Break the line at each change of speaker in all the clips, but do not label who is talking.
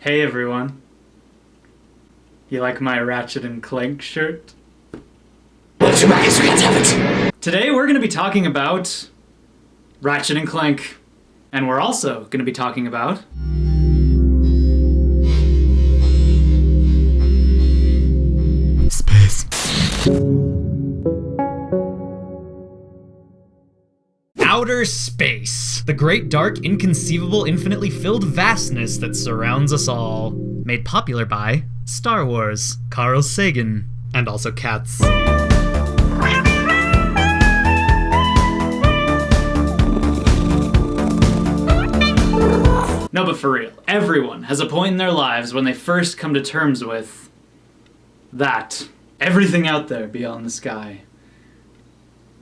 Hey everyone. You like my Ratchet and Clank shirt? Today we're going to be talking about Ratchet and Clank. And we're also going to be talking about space. Outer space. The great, dark, inconceivable, infinitely filled vastness that surrounds us all. Made popular by Star Wars, Carl Sagan, and also cats. No, but for real, everyone has a point in their lives when they first come to terms with that. Everything out there beyond the sky.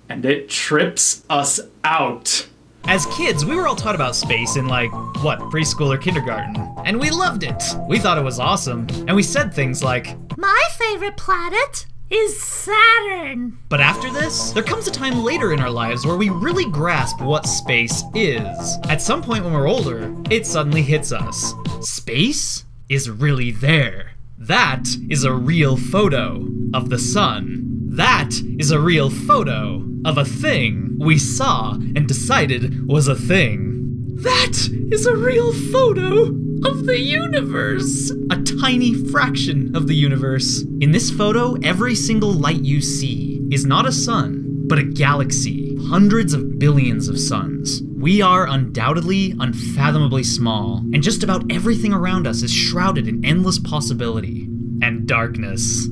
And it trips us out. As kids, we were all taught about space in preschool or kindergarten. And we loved it. We thought it was awesome. And we said things like,
"My favorite planet is Saturn."
But after this, there comes a time later in our lives where we really grasp what space is. At some point when we're older, it suddenly hits us. Space is really there. That is a real photo of the sun. That is a real photo of a thing we saw and decided was a thing. That is a real photo of the universe. A tiny fraction of the universe. In this photo, every single light you see is not a sun, but a galaxy. Hundreds of billions of suns. We are undoubtedly unfathomably small, and just about everything around us is shrouded in endless possibility and darkness.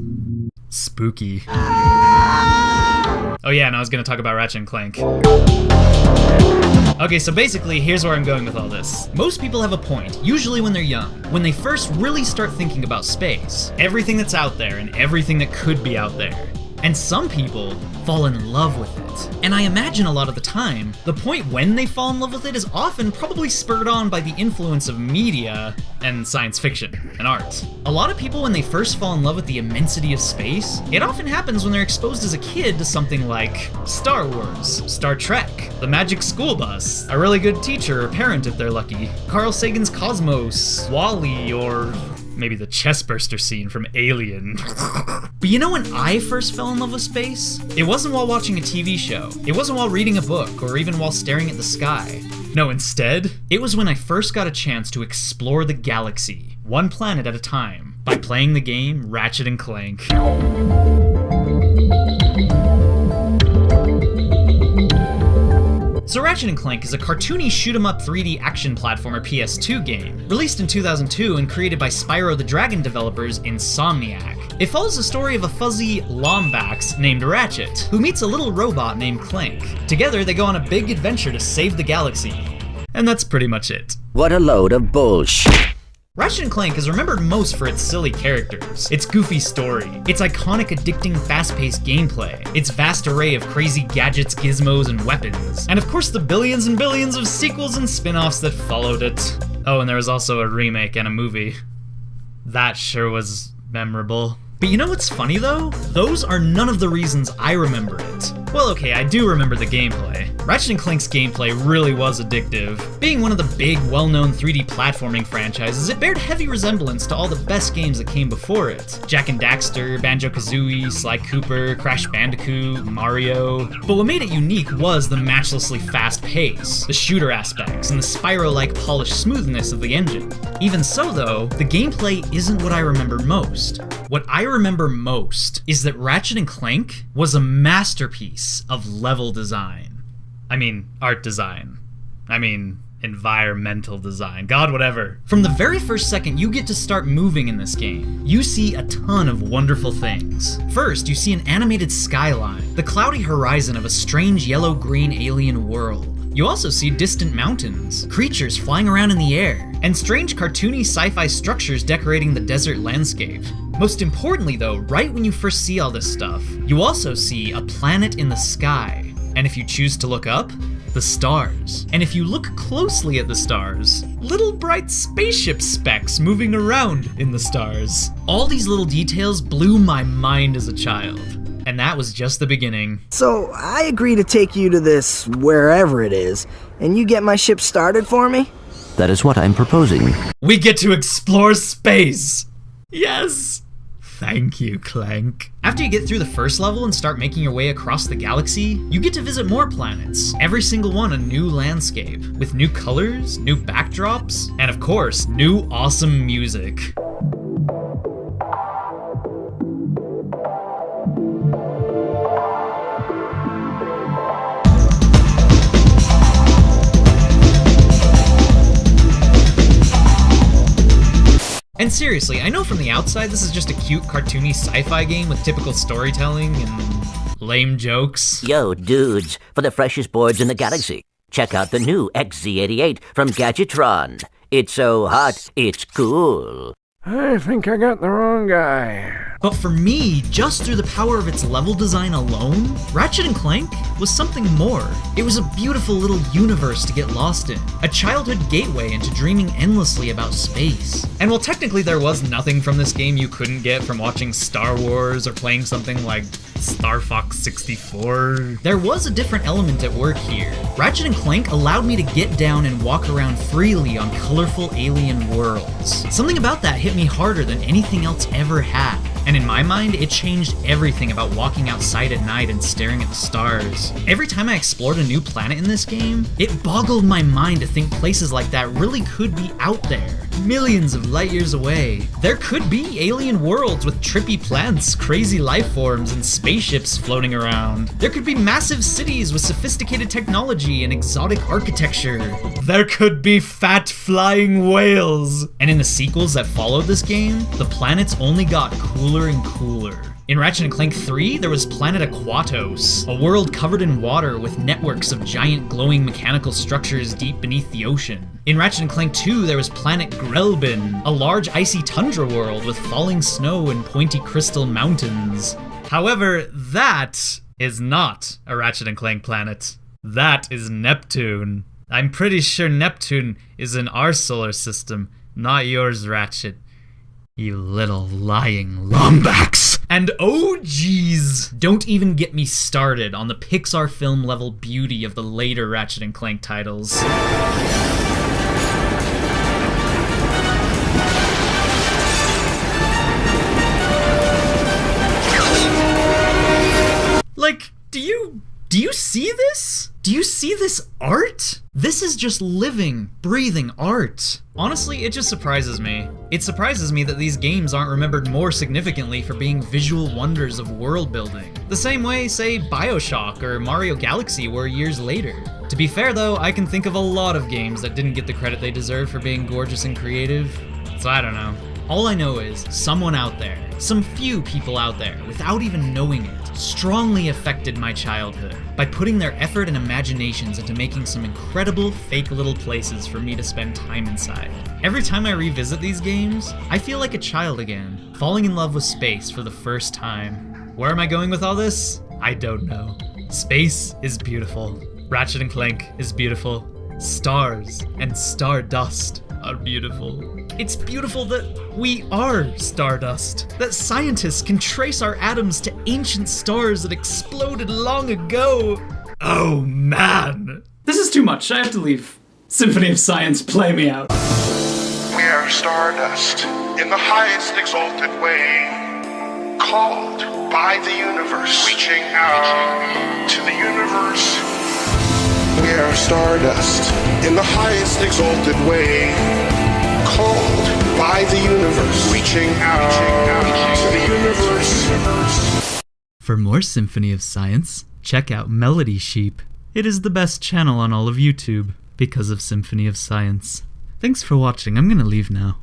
Spooky. Oh yeah, and I was gonna talk about Ratchet and Clank. Okay, so basically, here's where I'm going with all this. Most people have a point, usually when they're young, when they first really start thinking about space. Everything that's out there and everything that could be out there. And some people fall in love with it. And I imagine a lot of the time, the point when they fall in love with it is often probably spurred on by the influence of media and science fiction and art. A lot of people, when they first fall in love with the immensity of space, it often happens when they're exposed as a kid to something like Star Wars, Star Trek, the Magic School Bus, a really good teacher or parent if they're lucky, Carl Sagan's Cosmos, WALL-E, or maybe the chestburster scene from Alien. But you know when I first fell in love with space? It wasn't while watching a TV show. It wasn't while reading a book, or even while staring at the sky. No, instead, it was when I first got a chance to explore the galaxy, one planet at a time, by playing the game Ratchet and Clank. So Ratchet & Clank is a cartoony shoot-'em-up 3D action platformer PS2 game, released in 2002 and created by Spyro the Dragon developers Insomniac. It follows the story of a fuzzy Lombax named Ratchet, who meets a little robot named Clank. Together, they go on a big adventure to save the galaxy. And that's pretty much it.
What a load of bullshit.
Ratchet & Clank is remembered most for its silly characters, its goofy story, its iconic addicting fast-paced gameplay, its vast array of crazy gadgets, gizmos, and weapons, and of course the billions and billions of sequels and spin-offs that followed it. Oh, and there was also a remake and a movie. That sure was memorable. But you know what's funny though? Those are none of the reasons I remember it. Well, okay, I do remember the gameplay. Ratchet & Clank's gameplay really was addictive. Being one of the big, well-known 3D platforming franchises, it bared heavy resemblance to all the best games that came before it. Jak and Daxter, Banjo-Kazooie, Sly Cooper, Crash Bandicoot, Mario. But what made it unique was the matchlessly fast pace, the shooter aspects, and the Spyro-like polished smoothness of the engine. Even so though, the gameplay isn't what I remember most. What I remember most is that Ratchet & Clank was a masterpiece of level design. I mean, art design. I mean, environmental design. God, whatever. From the very first second you get to start moving in this game, you see a ton of wonderful things. First, you see an animated skyline, the cloudy horizon of a strange yellow-green alien world. You also see distant mountains, creatures flying around in the air, and strange cartoony sci-fi structures decorating the desert landscape. Most importantly though, right when you first see all this stuff, you also see a planet in the sky. And if you choose to look up, the stars. And if you look closely at the stars, little bright spaceship specks moving around in the stars. All these little details blew my mind as a child. And that was just the beginning.
So I agree to take you to this wherever it is, and you get my ship started for me? That is what I'm proposing.
We get to explore space! Yes! Thank you, Clank. After you get through the first level and start making your way across the galaxy, you get to visit more planets. Every single one a new landscape, with new colors, new backdrops, and of course, new awesome music. And seriously, I know from the outside this is just a cute, cartoony sci-fi game with typical storytelling and lame jokes.
Yo, dudes, for the freshest boards in the galaxy, check out the new XZ88 from Gadgetron. It's so hot, it's cool.
I think I got the wrong guy.
But for me, just through the power of its level design alone, Ratchet & Clank was something more. It was a beautiful little universe to get lost in, a childhood gateway into dreaming endlessly about space. And while technically there was nothing from this game you couldn't get from watching Star Wars or playing something like Star Fox 64, there was a different element at work here. Ratchet & Clank allowed me to get down and walk around freely on colorful alien worlds. Something about that hit me harder than anything else ever had. And in my mind, it changed everything about walking outside at night and staring at the stars. Every time I explored a new planet in this game, it boggled my mind to think places like that really could be out there, millions of light years away. There could be alien worlds with trippy plants, crazy life forms, and spaceships floating around. There could be massive cities with sophisticated technology and exotic architecture. There could be fat flying whales. And in the sequels that followed this game, the planets only got cooler and cooler. In Ratchet & Clank 3, there was Planet Aquatos, a world covered in water with networks of giant glowing mechanical structures deep beneath the ocean. In Ratchet & Clank 2, there was Planet Grelbin, a large icy tundra world with falling snow and pointy crystal mountains. However, that is not a Ratchet & Clank planet. That is Neptune. I'm pretty sure Neptune is in our solar system, not yours, Ratchet. You little lying lombax. And oh geez, don't even get me started on the Pixar film level beauty of the later Ratchet & Clank titles. Like, do you see this? Do you see this art? This is just living, breathing art. Honestly, it just surprises me. It surprises me that these games aren't remembered more significantly for being visual wonders of world building. The same way, say, BioShock or Mario Galaxy were years later. To be fair though, I can think of a lot of games that didn't get the credit they deserve for being gorgeous and creative. So I don't know. All I know is someone out there, some few people out there, without even knowing it, strongly affected my childhood by putting their effort and imaginations into making some incredible fake little places for me to spend time inside. Every time I revisit these games, I feel like a child again, falling in love with space for the first time. Where am I going with all this? I don't know. Space is beautiful. Ratchet & Clank is beautiful. Stars and stardust are beautiful. It's beautiful that we are stardust, that scientists can trace our atoms to ancient stars that exploded long ago. Oh man! This is too much, I have to leave. Symphony of Science, play me out.
We are stardust in the highest exalted way, called by the universe, reaching out to the universe. We are stardust in the highest exalted way, called by the universe, reaching out to the universe.
For more Symphony of Science, check out Melody Sheep. It is the best channel on all of YouTube because of Symphony of Science. Thanks for watching, I'm gonna leave now.